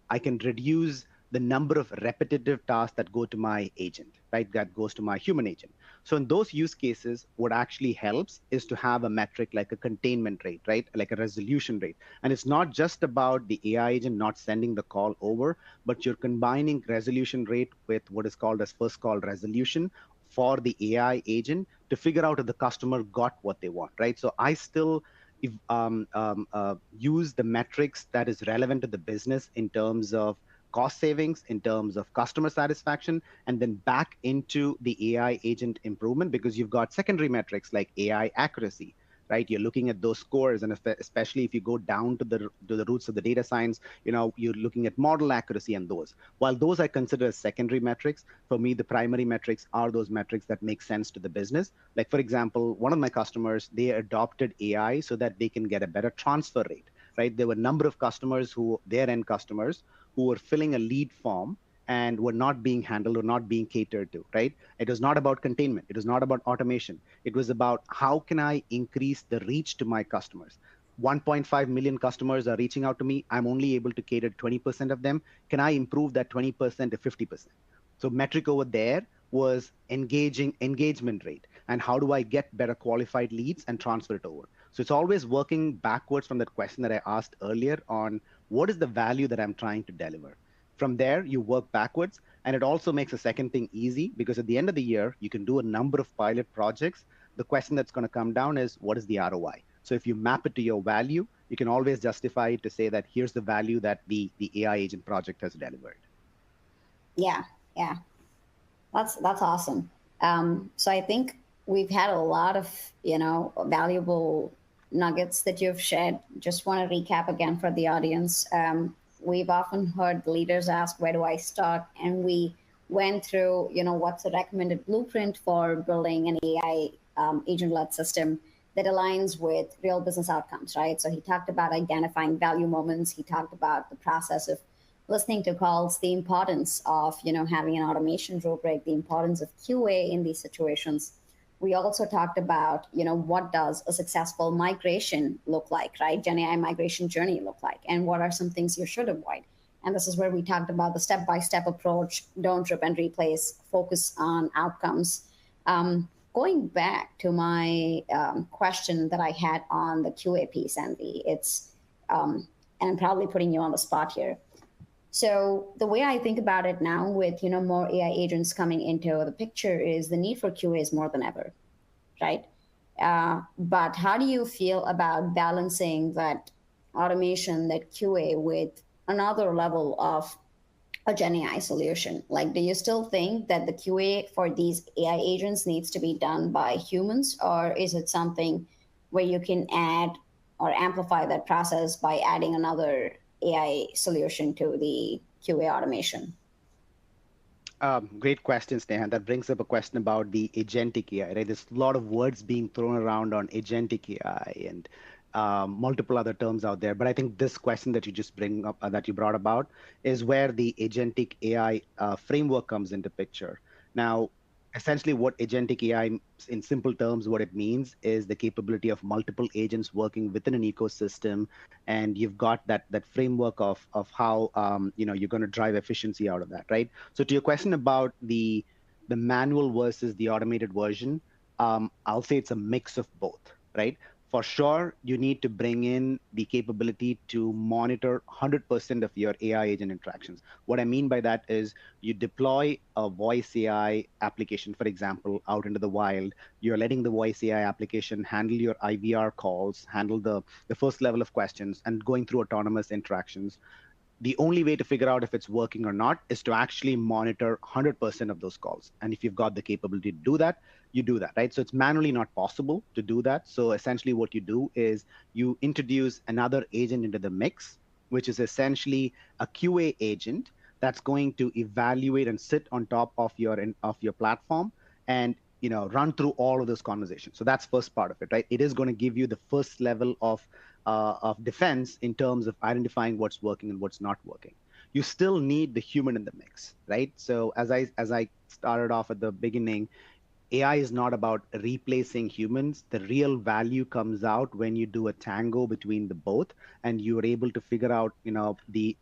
I can reduce the number of repetitive tasks that go to my agent, right? That goes to my human agent. So in those use cases, what actually helps is to have a metric like a containment rate, right? Like a resolution rate. And it's not just about the AI agent not sending the call over, but you're combining resolution rate with what is called as first call resolution for the AI agent to figure out if the customer got what they want, right? So I still use the metrics that is relevant to the business in terms of cost savings, in terms of customer satisfaction, and then back into the AI agent improvement, because you've got secondary metrics like AI accuracy, right? You're looking at those scores, and especially if you go down to the roots of the data science, you're looking at model accuracy and those. While those I consider as secondary metrics, for me, the primary metrics are those metrics that make sense to the business. Like, for example, one of my customers, they adopted AI so that they can get a better transfer rate, right? There were a number of customers their end customers, who were filling a lead form and were not being handled or not being catered to, right? It was not about containment. It was not about automation. It was about how can I increase the reach to my customers? 1.5 million customers are reaching out to me. I'm only able to cater 20% of them. Can I improve that 20% to 50%? So metric over there was engagement rate. And how do I get better qualified leads and transfer it over? So it's always working backwards from that question that I asked earlier on what is the value that I'm trying to deliver? From there, you work backwards. And it also makes the second thing easy because at the end of the year, you can do a number of pilot projects. The question that's going to come down is what is the ROI? So if you map it to your value, you can always justify it to say that here's the value that the AI agent project has delivered. Yeah, yeah, that's awesome. So I think we've had a lot of valuable nuggets that you've shared. Just want to recap again for the audience. We've often heard leaders ask, "Where do I start?" And we went through, what's a recommended blueprint for building an AI agent-led system that aligns with real business outcomes, right? So he talked about identifying value moments. He talked about the process of listening to calls, the importance of having an automation rubric, the importance of QA in these situations. We also talked about what does a successful migration look like, right? Gen AI migration journey look like, and what are some things you should avoid. And this is where we talked about the step-by-step approach: don't rip and replace, focus on outcomes. Going back to my question that I had on the QA piece, Andy, and I'm probably putting you on the spot here. So the way I think about it now, with more AI agents coming into the picture, is the need for QA is more than ever, right? But how do you feel about balancing that automation, that QA, with another level of a Gen AI solution? Like, do you still think that the QA for these AI agents needs to be done by humans, or is it something where you can add or amplify that process by adding another AI solution to the QA automation? Great question, Sneha. That brings up a question about the agentic AI, right? There's a lot of words being thrown around on agentic AI and multiple other terms out there. But I think this question that you just bring up, that you brought about, is where the agentic AI framework comes into picture. Now, essentially what agentic AI, in simple terms, what it means is the capability of multiple agents working within an ecosystem, and you've got that framework of how you're going to drive efficiency out of that, right? So to your question about the manual versus the automated version, I'll say it's a mix of both, right? For sure, you need to bring in the capability to monitor 100% of your AI agent interactions. What I mean by that is you deploy a voice AI application, for example, out into the wild. You're letting the voice AI application handle your IVR calls, handle the first level of questions, and going through autonomous interactions. The only way to figure out if it's working or not is to actually monitor 100% of those calls. And if you've got the capability to do that, you do that, right? So it's manually not possible to do that. So essentially what you do is you introduce another agent into the mix, which is essentially a QA agent that's going to evaluate and sit on top of your platform and run through all of those conversations. So that's first part of it, right? It is going to give you the first level of defense in terms of identifying what's working and what's not working. You still need the human in the mix, right? So as I started off at the beginning, AI is not about replacing humans. The real value comes out when you do a tango between the both, and you're able to figure out, the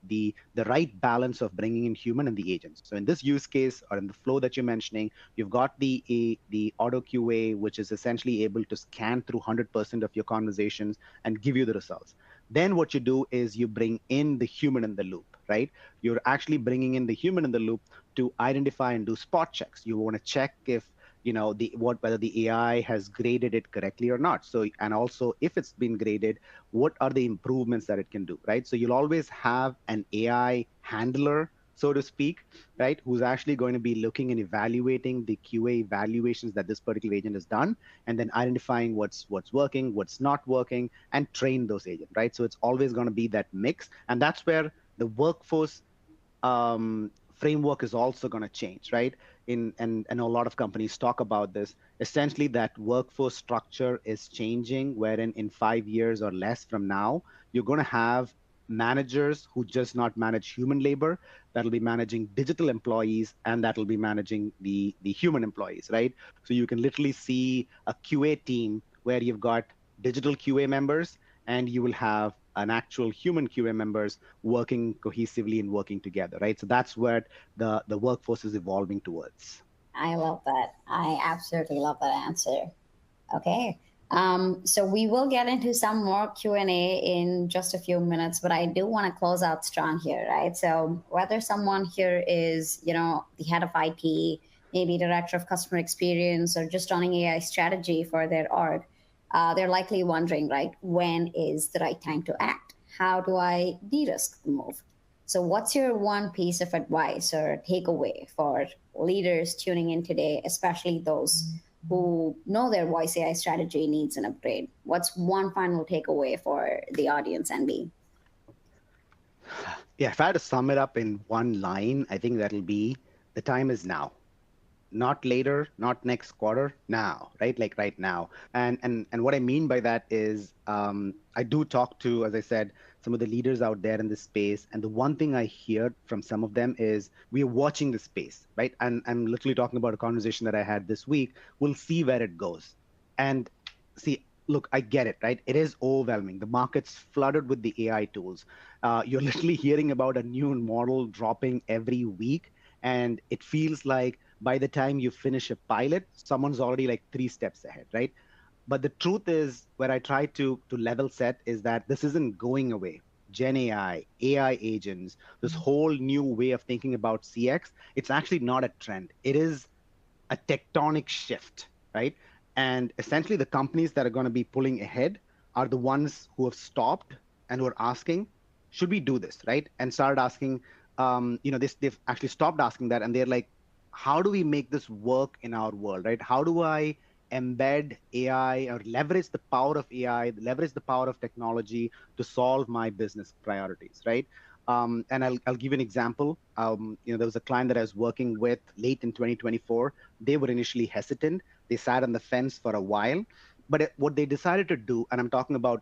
right balance of bringing in human and the agents. So in this use case or in the flow that you're mentioning, you've got the auto QA, which is essentially able to scan through 100% of your conversations and give you the results. Then what you do is you bring in the human in the loop, right? You're actually bringing in the human in the loop to identify and do spot checks. You want to check if whether the AI has graded it correctly or not. So, and also if it's been graded, what are the improvements that it can do, right? So you'll always have an AI handler, so to speak, right, who's actually going to be looking and evaluating the QA evaluations that this particular agent has done, and then identifying what's working, what's not working, and train those agents, right? So it's always going to be that mix, and that's where the workforce framework is also going to change, right? And a lot of companies talk about this. Essentially, that workforce structure is changing, wherein in 5 years or less from now, you're going to have managers who just not manage human labor, that'll be managing digital employees, and that'll be managing the human employees, right? So you can literally see a QA team where you've got digital QA members, and you will have an actual human QA members working cohesively and working together, right? So that's what the workforce is evolving towards. I love that. I absolutely love that answer. Okay. So we will get into some more Q&A in just a few minutes, but I do want to close out strong here, right? So whether someone here is, the head of IT, maybe director of customer experience, or just running AI strategy for their org, they're likely wondering, right, when is the right time to act? How do I de-risk the move? So what's your one piece of advice or takeaway for leaders tuning in today, especially those who know their voice AI strategy needs an upgrade? What's one final takeaway for the audience, NB? Yeah, if I had to sum it up in one line, I think that'll be the time is now. Not later, not next quarter, now, right? Like right now. And what I mean by that is, I do talk to, as I said, some of the leaders out there in this space, and the one thing I hear from some of them is we are watching the space, right? And I'm literally talking about a conversation that I had this week. We'll see where it goes. And see, look, I get it, right? It is overwhelming. The market's flooded with the AI tools. You're literally hearing about a new model dropping every week, and it feels like by the time you finish a pilot, someone's already like 3 steps ahead, right? But the truth is, where I try to level set is that this isn't going away. Gen AI agents, this whole new way of thinking about CX, it's actually not a trend. It is a tectonic shift, right? And essentially, the companies that are going to be pulling ahead are the ones who have stopped and who are asking, should we do this, right? And started asking, they've actually stopped asking that, and they're like, how do we make this work in our world, right? How do I embed AI or leverage the power of AI, leverage the power of technology to solve my business priorities, right? And I'll give you an example. There was a client that I was working with late in 2024. They were initially hesitant. They sat on the fence for a while, but what they decided to do, and I'm talking about,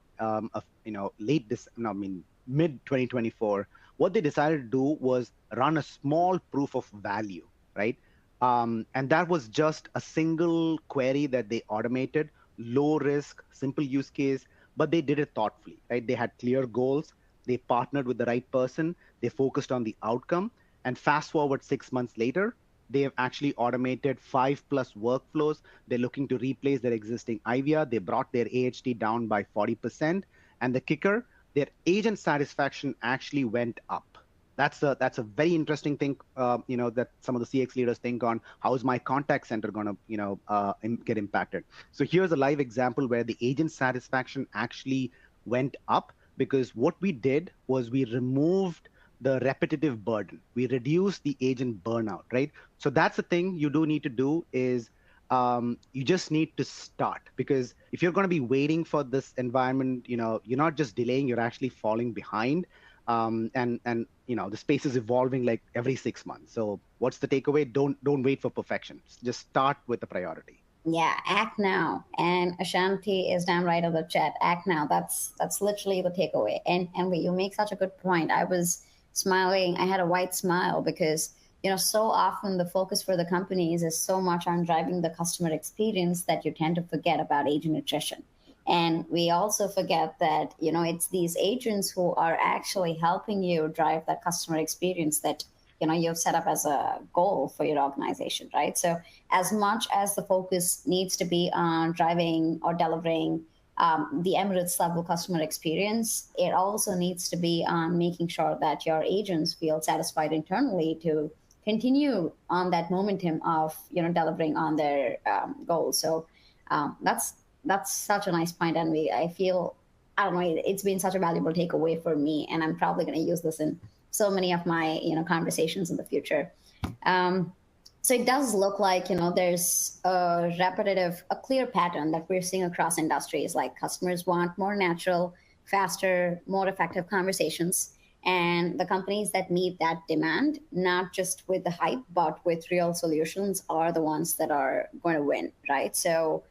late this, no, I mean, mid 2024, what they decided to do was run a small proof of value, right? And that was just a single query that they automated, low risk, simple use case, but they did it thoughtfully, right? They had clear goals. They partnered with the right person. They focused on the outcome. And fast forward 6 months later, they have actually automated 5+ workflows. They're looking to replace their existing IVR. They brought their AHT down by 40%. And the kicker, their agent satisfaction actually went up. That's a very interesting thing, that some of the CX leaders think on how is my contact center going to, get impacted. So here's a live example where the agent satisfaction actually went up because what we did was we removed the repetitive burden. We reduce the agent burnout, right? So that's the thing you do need to do is you just need to start, because if you're going to be waiting for this environment, you're not just delaying, you're actually falling behind. And the space is evolving like every 6 months. So what's the takeaway? Don't wait for perfection. Just start with the priority. Yeah, act now. And Ashanti is down right on the chat. Act now. That's literally the takeaway. And wait, you make such a good point. I was smiling. I had a white smile because so often the focus for the companies is so much on driving the customer experience that you tend to forget about agent attrition. And we also forget that it's these agents who are actually helping you drive that customer experience that you've set up as a goal for your organization, right? So as much as the focus needs to be on driving or delivering the Emirates level customer experience, it also needs to be on making sure that your agents feel satisfied internally to continue on that momentum of delivering on their goals. So that's such a nice point, and I feel, I don't know, it's been such a valuable takeaway for me, and I'm probably going to use this in so many of my conversations in the future. Um, so it does look like there's a clear pattern that we're seeing across industries. Like customers want more natural, faster, more effective conversations, and the companies that meet that demand, not just with the hype but with real solutions, are the ones that are going to win, right? So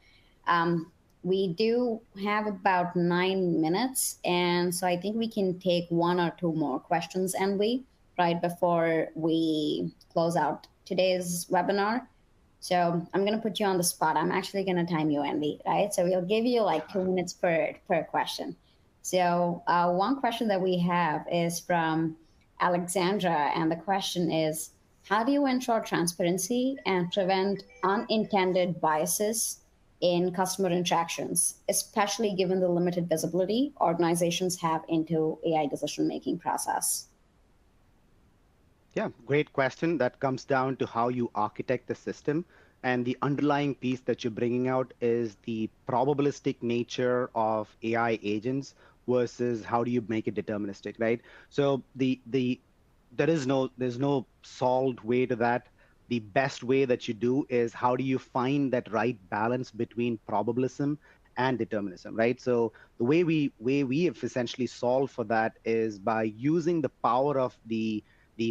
um, we do have about 9 minutes, and so I think we can take one or two more questions, and right before we close out today's webinar. So I'm going to put you on the spot. I'm actually going to time you, Andy, right? So we'll give you like 2 minutes per question. So one question that we have is from Alexandra, and the question is, how do you ensure transparency and prevent unintended biases in customer interactions, especially given the limited visibility organizations have into AI decision-making process? Yeah, great question. That comes down to how you architect the system. And the underlying piece that you're bringing out is the probabilistic nature of AI agents versus how do you make it deterministic, right? So there's no solved way to that. The best way that you do is how do you find that right balance between probabilism and determinism, right? So the way we have essentially solved for that is by using the power of the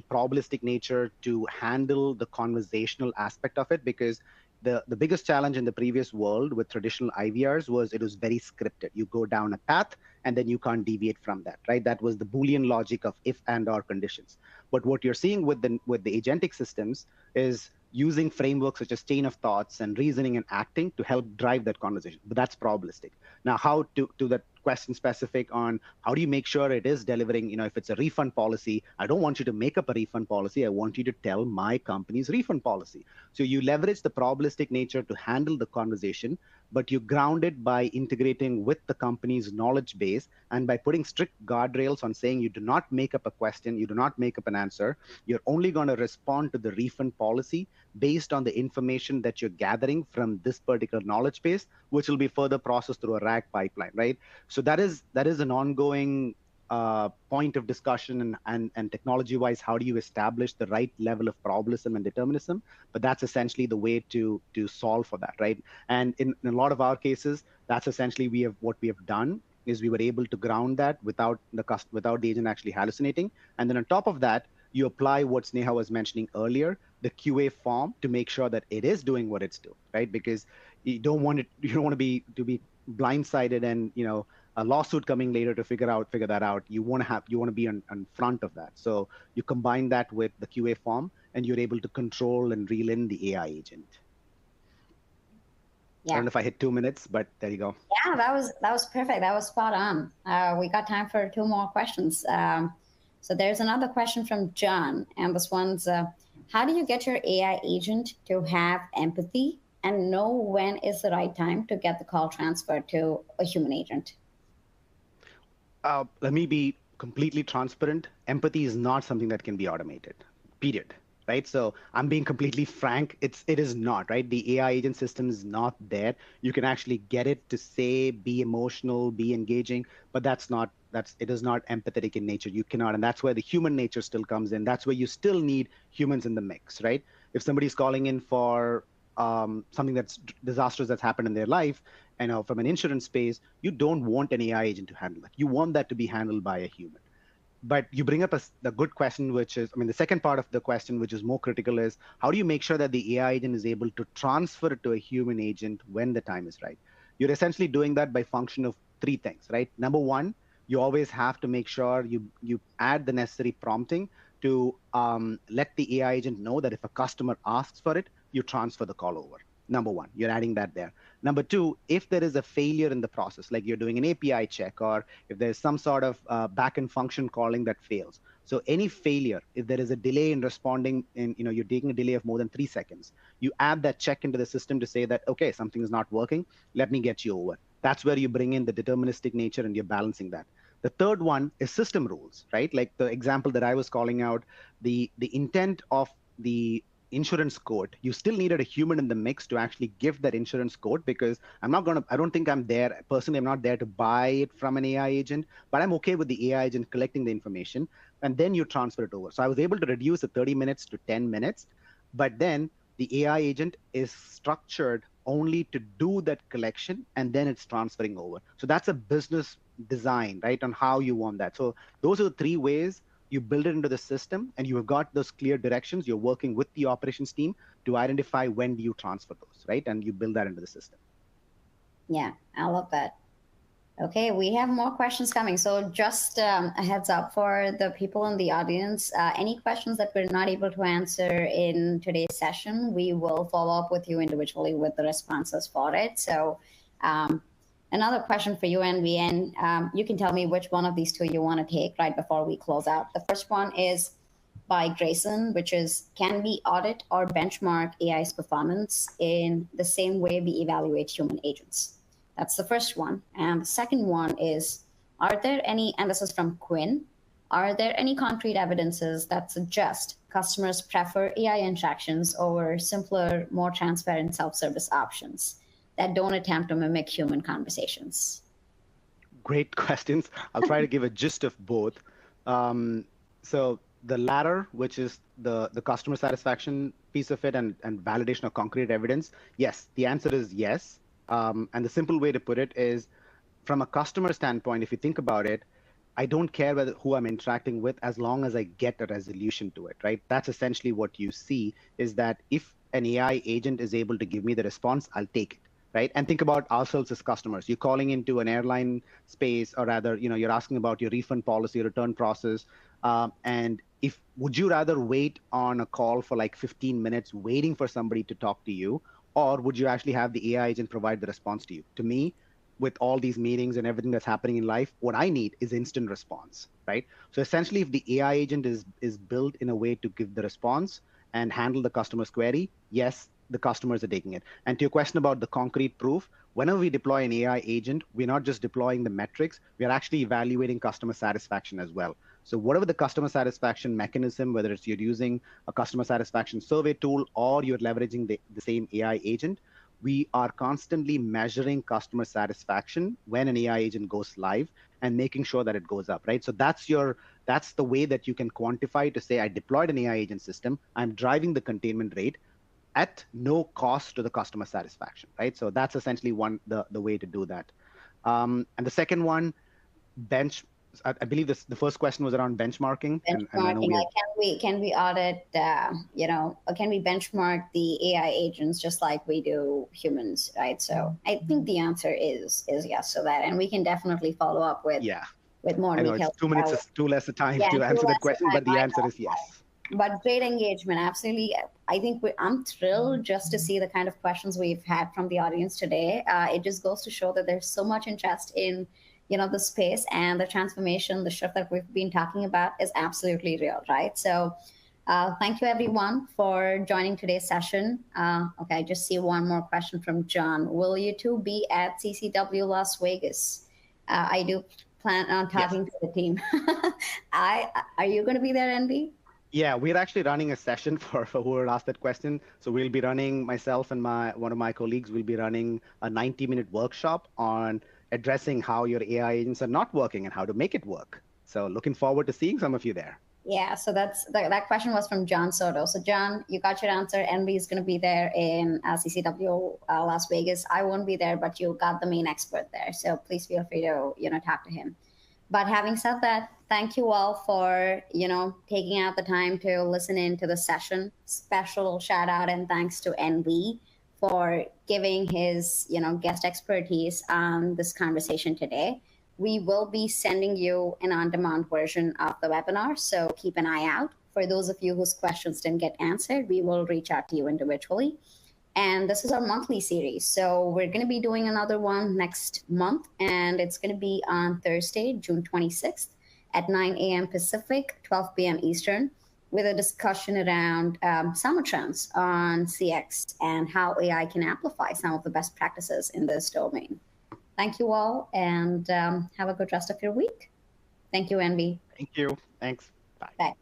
probabilistic nature to handle the conversational aspect of it, because the biggest challenge in the previous world with traditional IVRs was it was very scripted. You go down a path and then you can't deviate from that, right? That was the Boolean logic of if and or conditions. But what you're seeing with the agentic systems is using frameworks such as chain of thoughts and reasoning and acting to help drive that conversation. But that's probabilistic. Now, how to that question specific on how do you make sure it is delivering, if it's a refund policy, I don't want you to make up a refund policy. I want you to tell my company's refund policy. So you leverage the probabilistic nature to handle the conversation, but you ground it by integrating with the company's knowledge base and by putting strict guardrails on saying you do not make up a question, you do not make up an answer. You're only going to respond to the refund policy based on the information that you're gathering from this particular knowledge base, which will be further processed through a RAG pipeline, right? So that is an ongoing point of discussion, and technology-wise, how do you establish the right level of probabilism and determinism? But that's essentially the way to solve for that, right? And in a lot of our cases, that's essentially what we have done is we were able to ground that without the agent actually hallucinating. And then on top of that, you apply what Sneha was mentioning earlier, the QA form, to make sure that it is doing what it's doing, right? Because you don't want to be blindsided and a lawsuit coming later to figure that out. You want to be on front of that. So you combine that with the QA form, and you're able to control and reel in the AI agent. Yeah. I don't know if I hit 2 minutes, but there you go. Yeah, that was perfect. That was spot on. We got time for two more questions. So there's another question from John, and this one's, how do you get your AI agent to have empathy and know when is the right time to get the call transferred to a human agent? Let me be completely transparent. Empathy is not something that can be automated, period. Right? So I'm being completely frank. It is not, right? The AI agent system is not there. You can actually get it to say, be emotional, be engaging, but that's not it is not empathetic in nature. You cannot, and that's where the human nature still comes in. That's where you still need humans in the mix, right? If somebody's calling in for something that's disastrous that's happened in their life, and from an insurance space, you don't want an AI agent to handle it. You want that to be handled by a human. But you bring up the good question, which is, I mean, the second part of the question, which is more critical, is how do you make sure that the AI agent is able to transfer it to a human agent when the time is right? You're essentially doing that by function of three things, right? Number one, you always have to make sure you add the necessary prompting to let the AI agent know that if a customer asks for it, you transfer the call over. Number one, you're adding that there. Number two, if there is a failure in the process, like you're doing an API check, or if there's some sort of backend function calling that fails. So any failure, if there is a delay in responding, you're taking a delay of more than 3 seconds, you add that check into the system to say that, okay, something is not working, let me get you over. That's where you bring in the deterministic nature and you're balancing that. The third one is system rules, right? Like the example that I was calling out, the intent of the insurance code, you still needed a human in the mix to actually give that insurance code, because I don't think I'm there, personally, I'm not there to buy it from an AI agent, but I'm okay with the AI agent collecting the information, and then you transfer it over. So I was able to reduce the 30 minutes to 10 minutes, but then the AI agent is structured only to do that collection, and then it's transferring over. So that's a business design, right, on how you want that. So those are the three ways you build it into the system, and you have got those clear directions. You're working with the operations team to identify when do you transfer those, right? And you build that into the system. Yeah, I love that. Okay, we have more questions coming. So just a heads up for the people in the audience, any questions that we're not able to answer in today's session, we will follow up with you individually with the responses for it. So another question for you, NVN, you can tell me which one of these two you want to take right before we close out. The first one is by Grayson, which is, can we audit or benchmark AI's performance in the same way we evaluate human agents? That's the first one. And the second one is, are there any, and this is from Quinn, are there any concrete evidences that suggest customers prefer AI interactions over simpler, more transparent self-service options that don't attempt to mimic human conversations? Great questions. I'll try to give a gist of both. So the latter, which is the customer satisfaction piece of it, and validation of concrete evidence, yes, the answer is yes. And the simple way to put it is, from a customer standpoint, if you think about it, I don't care who I'm interacting with, as long as I get a resolution to it, right? That's essentially what you see, is that if an AI agent is able to give me the response, I'll take it, right? And think about ourselves as customers. You're calling into an airline space, or rather, you're asking about your refund policy, return process, and would you rather wait on a call for like 15 minutes waiting for somebody to talk to you, or would you actually have the AI agent provide the response to you? To me, with all these meetings and everything that's happening in life, what I need is instant response, right? So essentially, if the AI agent is built in a way to give the response and handle the customer's query, yes, the customers are taking it. And to your question about the concrete proof, whenever we deploy an AI agent, we're not just deploying the metrics, we're actually evaluating customer satisfaction as well. So whatever the customer satisfaction mechanism, whether it's you're using a customer satisfaction survey tool or you're leveraging the same AI agent, we are constantly measuring customer satisfaction when an AI agent goes live and making sure that it goes up, right? So that's the way that you can quantify to say, I deployed an AI agent system, I'm driving the containment rate at no cost to the customer satisfaction, right? So that's essentially the way to do that. And the second one, I believe the first question was around benchmarking. And I know can we audit, can we benchmark the AI agents just like we do humans, right? So I think the answer is yes to that, and we can definitely follow up with more I know details. It's 2 minutes is too less a time to answer that question, but the answer is yes. But great engagement, absolutely. I think I'm thrilled just to see the kind of questions we've had from the audience today. It just goes to show that there's so much interest in the space, and the transformation, the shift that we've been talking about is absolutely real, right? So thank you everyone for joining today's session. Okay, I just see one more question from John. Will you two be at CCW Las Vegas? I do plan on talking to the team. Are you going to be there, NB? Yeah, we're actually running a session for whoever asked that question. So we'll be running, myself and one of my colleagues will be running a 90-minute workshop on addressing how your AI agents are not working and how to make it work. So looking forward to seeing some of you there. Yeah, so that question was from John Soto. So John, you got your answer. Envy is going to be there in CCW Las Vegas. I won't be there, but you got the main expert there. So please feel free to talk to him. But having said that, thank you all for taking out the time to listen in to the session. Special shout out and thanks to Envy for giving his guest expertise on this conversation today. We will be sending you an on-demand version of the webinar, so keep an eye out. For those of you whose questions didn't get answered, we will reach out to you individually. And this is our monthly series. So we're going to be doing another one next month, and it's going to be on Thursday, June 26th at 9 a.m. Pacific, 12 p.m. Eastern, with a discussion around summer trends on CX and how AI can amplify some of the best practices in this domain. Thank you all, and have a good rest of your week. Thank you, Envy. Thank you. Thanks. Bye. Bye.